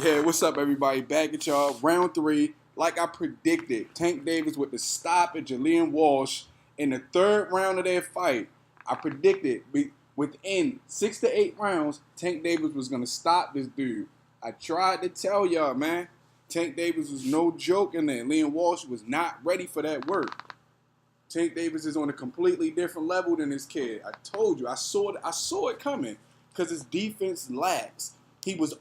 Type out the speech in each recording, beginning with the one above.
Yeah, what's up, everybody? Back at y'all. Round three, like I predicted, Tank Davis with the stoppage of Liam Walsh in the third round of their fight. I predicted within 6 to 8 rounds, Tank Davis was going to stop this dude. I tried to tell y'all, man. Tank Davis was no joke in there. Liam Walsh was not ready for that work. Tank Davis is on a completely different level than this kid. I told you. I saw it coming because his defense lacks. He was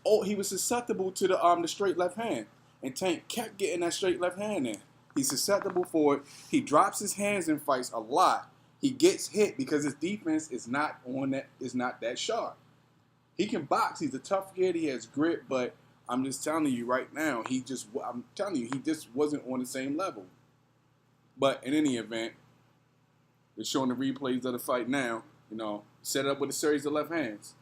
susceptible to the straight left hand, and Tank kept getting that straight left hand in. He's susceptible for it. He drops his hands in fights a lot. He gets hit because his defense is not that sharp. He can box. He's a tough kid. He has grit, but I'm just telling you right now, he just wasn't on the same level. But in any event, they're showing the replays of the fight now. Set it up with a series of left hands.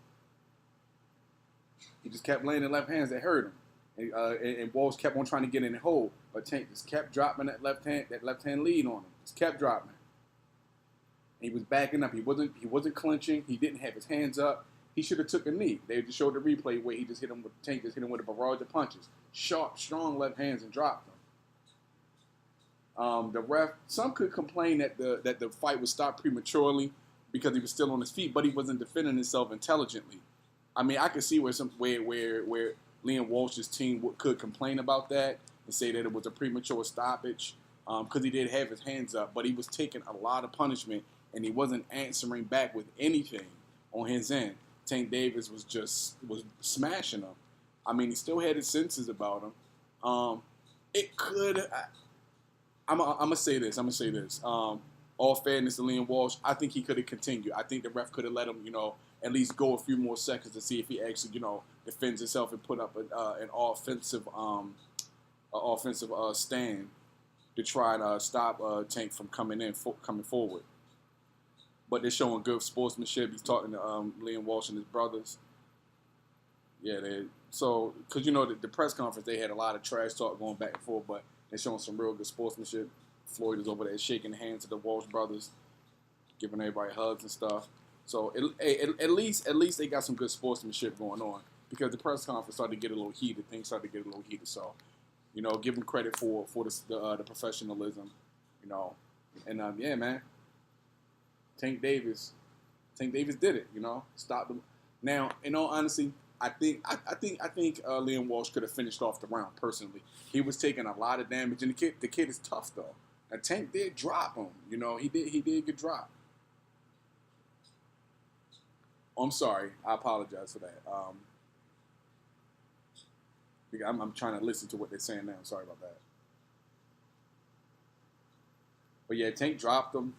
He just kept landing left hands that hurt him, and Walsh kept on trying to get in the hole, but Tank just kept dropping that left hand lead on him. Just kept dropping. And he was backing up. He wasn't clinching. He didn't have his hands up. He should have took a knee. They just showed the replay where Tank just hit him with a barrage of punches, sharp, strong left hands, and dropped him. The ref, some could complain that the fight was stopped prematurely because he was still on his feet, but he wasn't defending himself intelligently. I mean, I could see where Liam Walsh's team could complain about that and say that it was a premature stoppage because he did have his hands up, but he was taking a lot of punishment and he wasn't answering back with anything on his end. Tank Davis was smashing him. I mean, he still had his senses about him. I'm gonna say this. All fairness to Liam Walsh, I think he could have continued. I think the ref could have let him, at least go a few more seconds to see if he actually, defends himself and put up an offensive stand to try and stop Tank from coming forward. But they're showing good sportsmanship. He's talking to Liam Walsh and his brothers. Yeah, because the press conference, they had a lot of trash talk going back and forth, but they're showing some real good sportsmanship. Floyd is over there shaking hands to the Walsh brothers, giving everybody hugs and stuff. So at least they got some good sportsmanship going on because the press conference started to get a little heated. Things started to get a little heated. So, give them credit for the professionalism, And yeah, man, Tank Davis did it. Stopped him. Now, in all honesty, I think Liam Walsh could have finished off the round. Personally, he was taking a lot of damage, and the kid is tough though. Now, Tank did drop him. He did get dropped. Oh, I'm sorry. I apologize for that. I'm trying to listen to what they're saying now. Sorry about that. But yeah, Tank dropped him.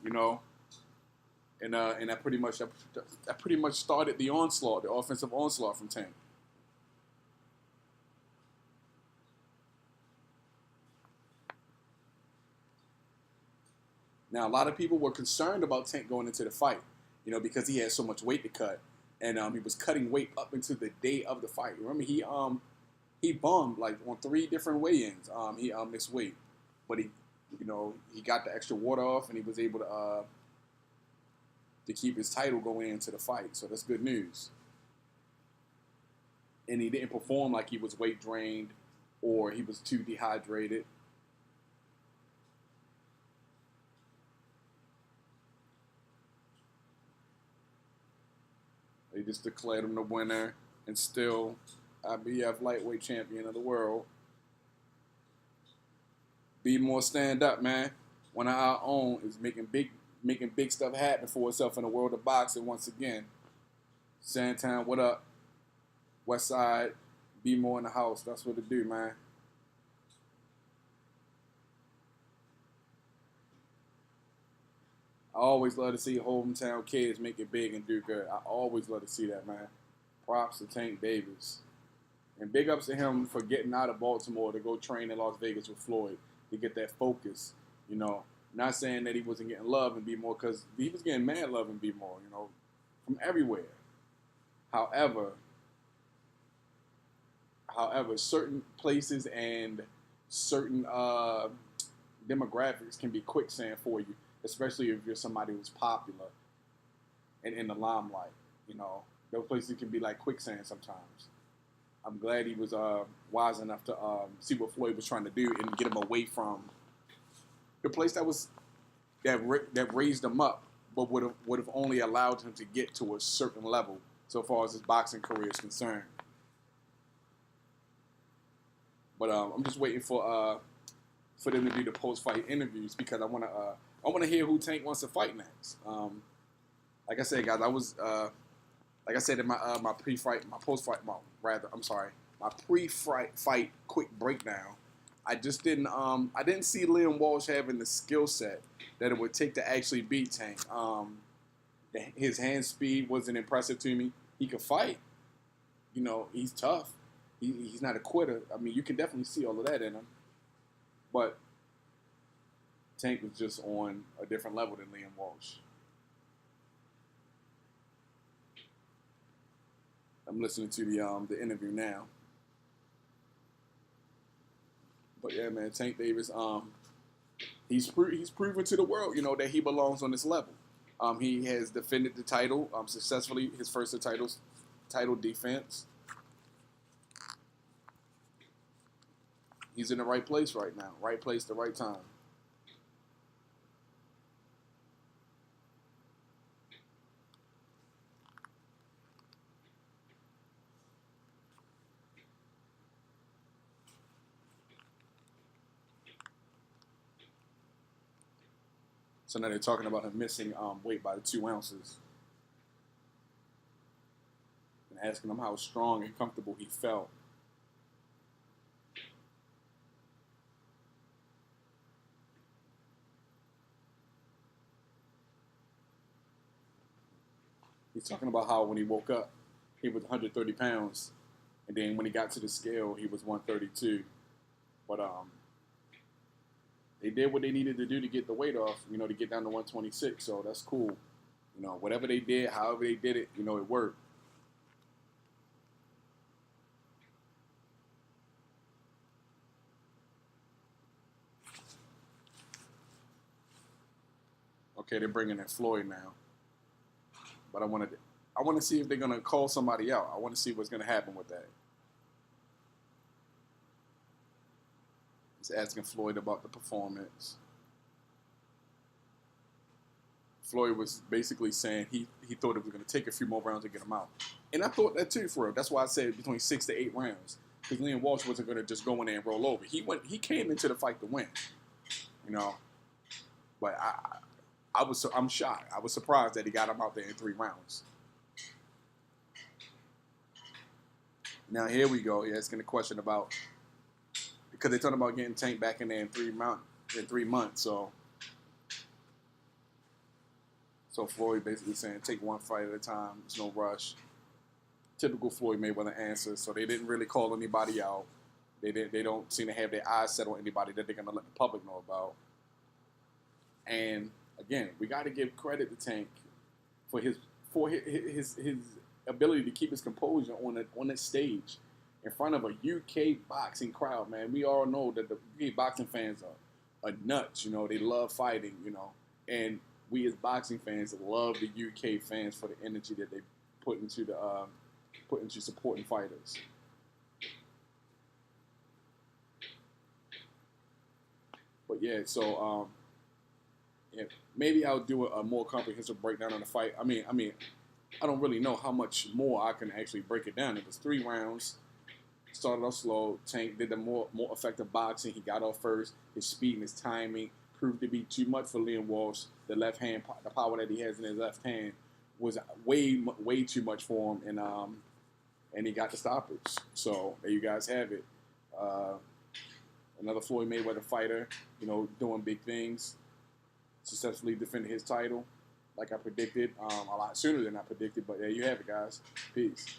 And that pretty much started the onslaught, the offensive onslaught from Tank. Now, a lot of people were concerned about Tank going into the fight, because he had so much weight to cut, and he was cutting weight up into the day of the fight. Remember, he bummed like on 3 different weigh-ins. He missed weight, but he got the extra water off, and he was able to keep his title going into the fight. So that's good news. And he didn't perform like he was weight drained or he was too dehydrated. They just declared him the winner and still IBF lightweight champion of the world. Be more stand up, man. One of our own is making big stuff happen for itself in the world of boxing once again. Sandtown, what up? West Side, be more in the house. That's what it do, man. I always love to see hometown kids make it big and do good. I always love to see that, man. Props to Tank Davis. And big ups to him for getting out of Baltimore to go train in Las Vegas with Floyd to get that focus, Not saying that he wasn't getting love and be more, because he was getting mad love and be more, from everywhere. However, certain places and certain demographics can be quicksand for you, especially if you're somebody who's popular and in the limelight. Those places can be like quicksand sometimes. I'm glad he was wise enough to see what Floyd was trying to do and get him away from the place that raised him up, but would have only allowed him to get to a certain level so far as his boxing career is concerned. But I'm just waiting for them to do the post fight interviews because I want to hear who Tank wants to fight next. Like I said, guys, like I said in my pre-fight, my post-fight, my pre-fight quick breakdown. I didn't see Liam Walsh having the skill set that it would take to actually beat Tank. His hand speed wasn't impressive to me. He could fight. You know, he's tough. He's not a quitter. I mean, you can definitely see all of that in him. But Tank was just on a different level than Liam Walsh. I'm listening to the interview now. But yeah, man, Tank Davis, he's proven to the world, you know, that he belongs on this level. He has defended the title successfully, his first title defense. He's in the right place right now, right place, the right time. So now they're talking about him missing weight by the 2 ounces. And asking him how strong and comfortable he felt. He's talking about how when he woke up, he was 130 pounds. And then when he got to the scale, he was 132. But they did what they needed to do to get the weight off, you know, to get down to 126. So that's cool. You know, whatever they did, however they did it, you know, it worked. Okay, they're bringing in Floyd now. But I want to see if they're going to call somebody out. I want to see what's going to happen with that. He's asking Floyd about the performance. Floyd was basically saying he thought it was going to take a few more rounds to get him out. And I thought that too, for real. That's why I said between 6 to 8 rounds. Because Liam Walsh wasn't going to just go in there and roll over. He came into the fight to win. You know. But I'm shocked. I was surprised that he got him out there in 3 rounds. Now here we go. He's asking a question about, because they're talking about getting Tank back in there in 3 months. So Floyd basically saying take one fight at a time. There's no rush. Typical Floyd Mayweather answer. So they didn't really call anybody out. They don't seem to have their eyes set on anybody that they're gonna let the public know about. And again, we got to give credit to Tank for his ability to keep his composure on that stage in front of a UK boxing crowd. Man, we all know that the UK boxing fans are nuts. You know, they love fighting. You know, and we as boxing fans love the UK fans for the energy that they put into supporting fighters. But yeah, so yeah, maybe I'll do a more comprehensive breakdown on the fight. I mean, I don't really know how much more I can actually break it down. It was 3 rounds. Started off slow. Tank did the more effective boxing. He got off first. His speed and his timing proved to be too much for Liam Walsh. The left hand, the power that he has in his left hand, was way too much for him, and he got the stoppage. So there you guys have it. Another Floyd Mayweather fighter, you know, doing big things. Successfully defended his title, like I predicted, a lot sooner than I predicted. But there you have it, guys. Peace.